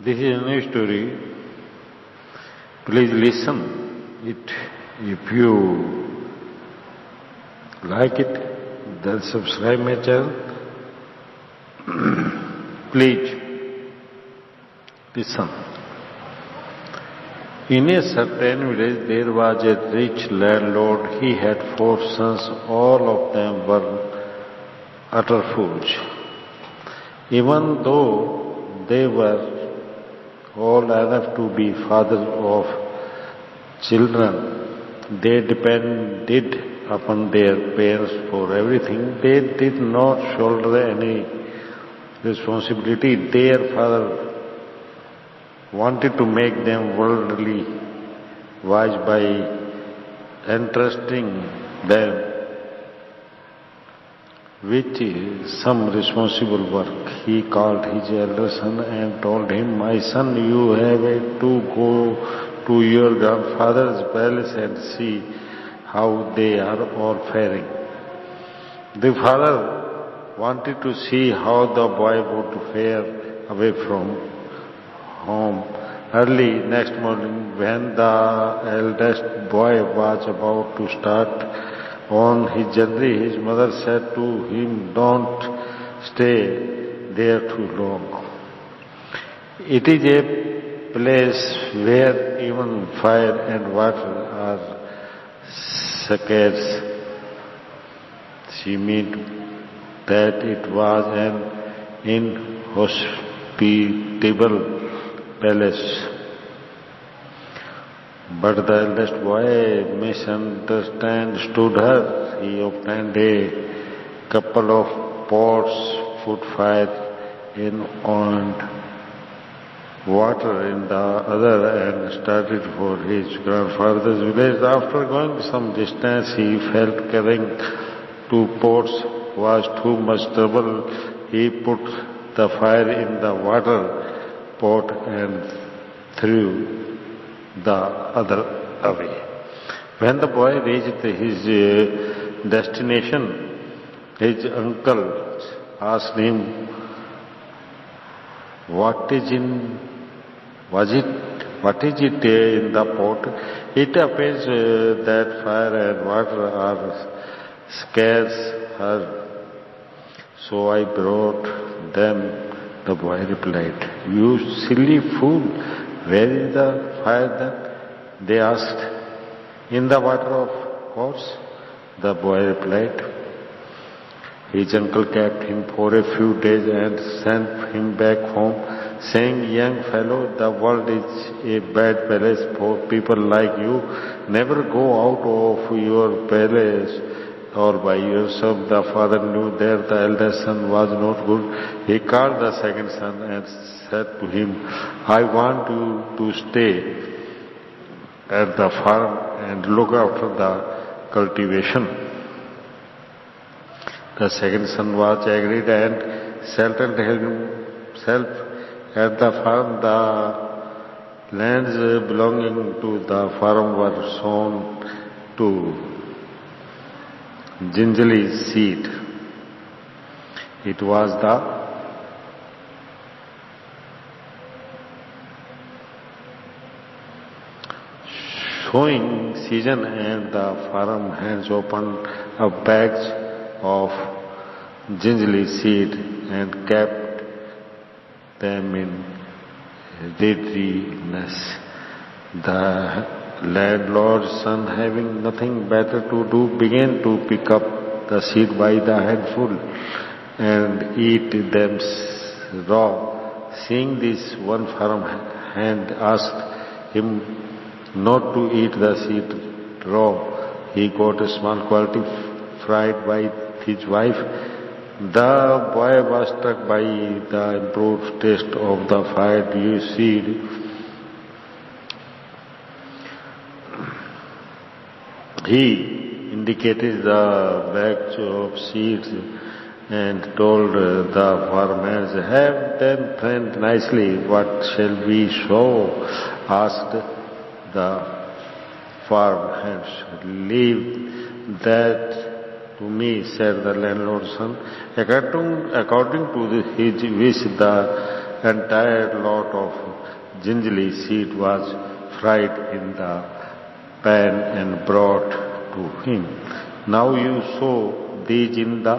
This is a new story. Please listen it. If you like it, then subscribe my channel. Please listen. In a certain village there was a rich landlord. He had 4 sons. All of them were utter fools. Even though they were old enough to be fathers of children, they depended upon their parents for everything. They did not shoulder any responsibility. Their father wanted to make them worldly wise by entrusting them with some responsible work. He called his elder son and told him, "My son, you have to go to your grandfather's palace and see how they are all faring." The father wanted to see how the boy would fare away from home. Early next morning, when the eldest boy was about to start on his journey, his mother said to him, "Don't stay there too long. It is a place where even fire and water are scarce." She meant that it was an inhospitable palace. But the eldest boy misunderstood her. He obtained a couple of pots, put fire in and water in the other, and started for his grandfather's village. After going some distance, he felt carrying 2 pots was too much trouble. He put the fire in the water pot and threw the other away. When the boy reached his destination, his uncle asked him, What is it in the pot?" "It appears that fire and water are scarce, so I brought them," the boy replied. "You silly fool, where is the fire then?" they asked. "In the water, of course," the boy replied. His uncle kept him for a few days and sent him back home, saying, "Young fellow, the world is a bad place for people like you. Never go out of your palace or by yourself." The father knew that the eldest son was not good. He called the second son and said to him, "I want you to stay at the farm and look after the cultivation." The second son was agreed and settled himself at the farm. The lands belonging to the farm were sown to gingerly seed. It was the sowing season, and the farm hands opened up bags of gingerly seed and kept them in readiness. The landlord's son, having nothing better to do, began to pick up the seed by the handful and eat them raw. Seeing this, one farm hand asked him not to eat the seed raw. He got a small quantity fried by his wife. The boy was struck by the improved taste of the fried seed. He indicated the bags of seeds and told the farmers, "Have them trained nicely. What shall we sow?" asked the farm hands. "Leave that to me," said the landlord's son. According to his wish, the entire lot of gingerly seed was fried in the pan and brought to him. Now you sow these in the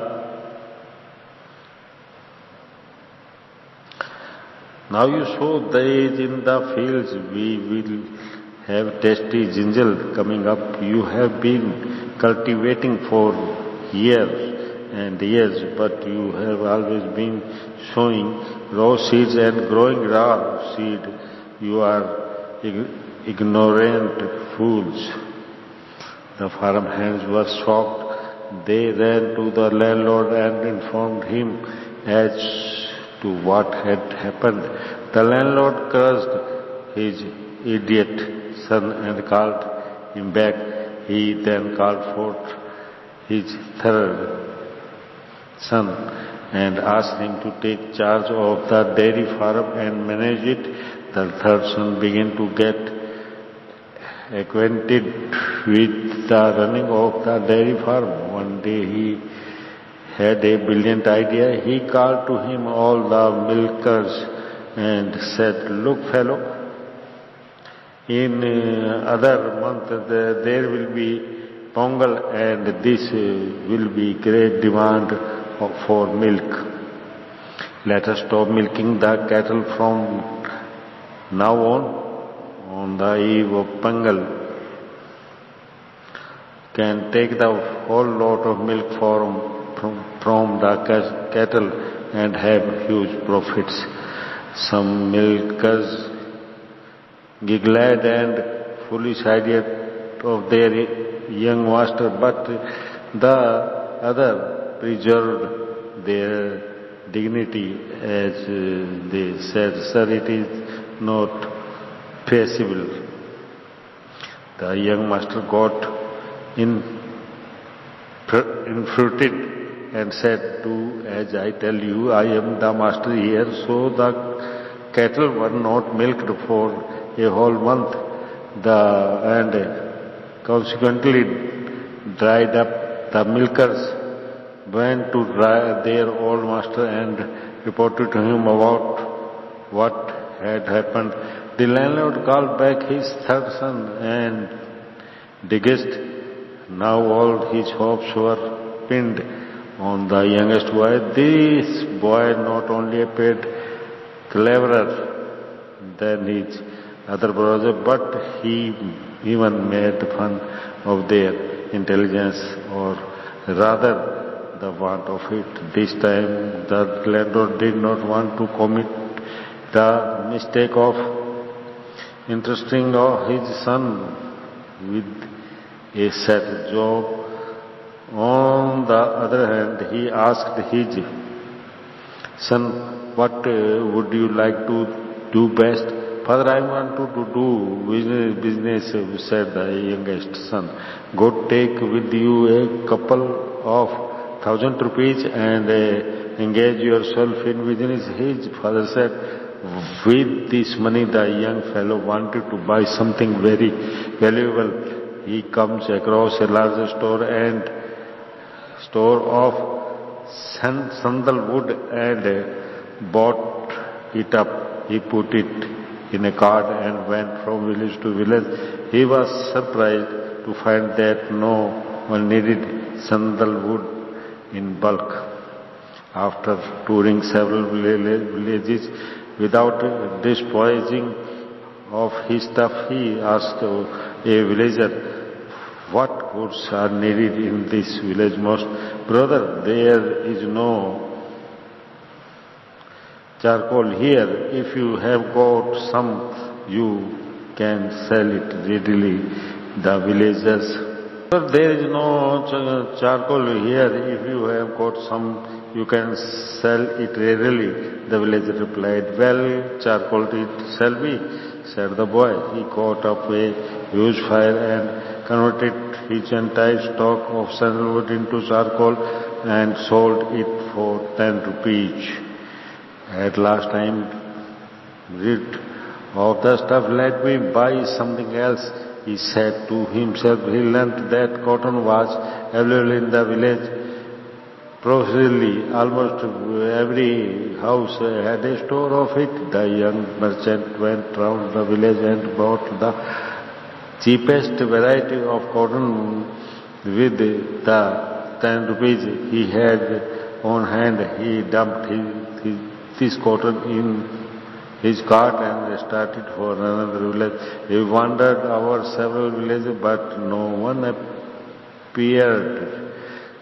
Now you sow these in the fields. We will have tasty ginger coming up. You have been cultivating for years and years, but you have always been sowing raw seeds and growing raw seed. You are ignorant fools. The farm hands were shocked. They ran to the landlord and informed him as to what had happened. The landlord cursed his idiot son and called him back. He then called forth his third son and asked him to take charge of the dairy farm and manage it. The third son began to get acquainted with the running of the dairy farm. One day he had a brilliant idea. He called to him all the milkers and said, "Look, fellow, in other month there will be Pongal and this will be great demand for milk. Let us stop milking the cattle from now on the eve of Pongal. Can take the whole lot of milk from the cattle and have huge profits." Some milkers giggled and foolish idea of their young master, but the other preserved their dignity as they said, "Sir, it is not possible." The young master got infuriated and said, "Do as I tell you, I am the master here." So the cattle were not milked for a whole month, and consequently dried up. The milkers went to their old master and reported to him about what had happened. The landlord called back his third son and disgusted. Now all his hopes were pinned on the youngest boy. This boy not only appeared cleverer than his other brother, but he even made fun of their intelligence, or rather the want of it. This time the landlord did not want to commit the mistake of entrusting his son with a set job. On the other hand, he asked his son, "What would you like to do best?" "Father, I want to do business," said the youngest son. "Go take with you a couple of 1,000 rupees and engage yourself in business." His father said, with this money the young fellow wanted to buy something very valuable. He comes across a large store of sandalwood and bought it up. He put it in a cart and went from village to village. He was surprised to find that no one needed sandalwood in bulk. After touring several villages without disposing of his stuff, he asked a villager, "What goods are needed in this village most?" "Brother, there is no charcoal here. If you have got some, you can sell it readily." The villagers, "There is no charcoal here. If you have got some, you can sell it readily." The villager replied, "Well, charcoal it shall be," said the boy. He caught up a huge fire and converted his entire stock of sandalwood into charcoal and sold it for 10 rupees. "At last I am rid of the stuff. Let me buy something else," he said to himself. He learnt that cotton was available in the village Procedurally, almost every house had a store of it. The young merchant went round the village and bought the cheapest variety of cotton with the 10 rupees he had on hand. He dumped this cotton in his cart and started for another village. He wandered over several villages, but no one appeared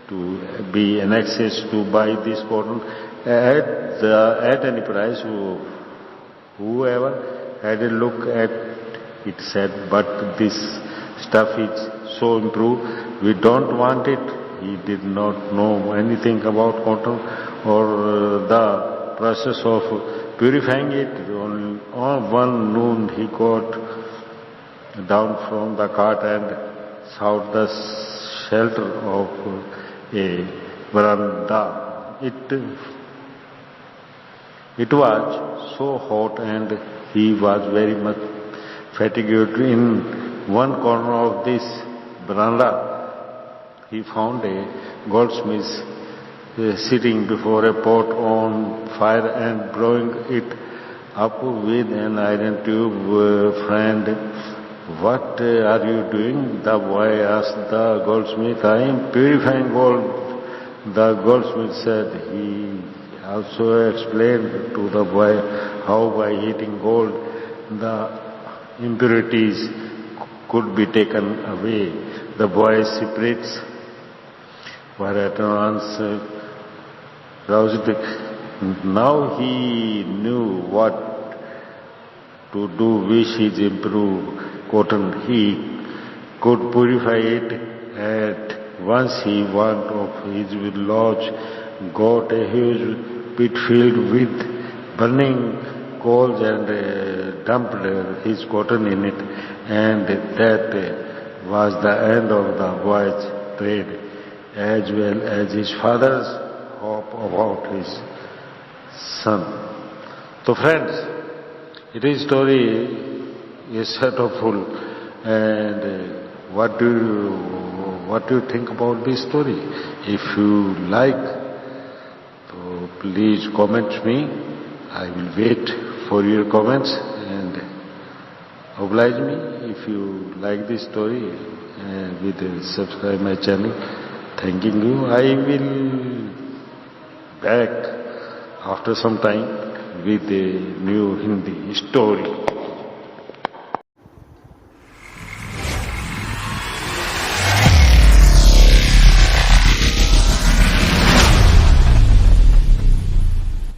to be in access to buy this cotton at any price. Whoever had a look at it said, but this stuff is so improved, we don't want it. He did not know anything about cotton or the process of purifying it. On one noon he got down from the cart and sought the shelter of a veranda. It was so hot and he was very much fatigued. In one corner of this veranda he found a goldsmith sitting before a pot on fire and blowing it up with an iron tube. Friend, what are you doing? The boy asked the goldsmith. I am purifying gold. The goldsmith said. He also explained to the boy how by heating gold the impurities could be taken away. The boy's spirits were at once roused. Now he knew what to do with his improved cotton. He could purify it at once. He went of his lodge, got a huge pit filled with burning coals and dumped his cotton in it, and that was the end of the boy's trade, as well as his father's hope about his son. So friends, it is story is wonderful, and what do you think about this story? If you like, so please comment me. I will wait for your comments and oblige me if you like this story, with subscribe my channel. Thanking you. I will back after some time with a new Hindi story.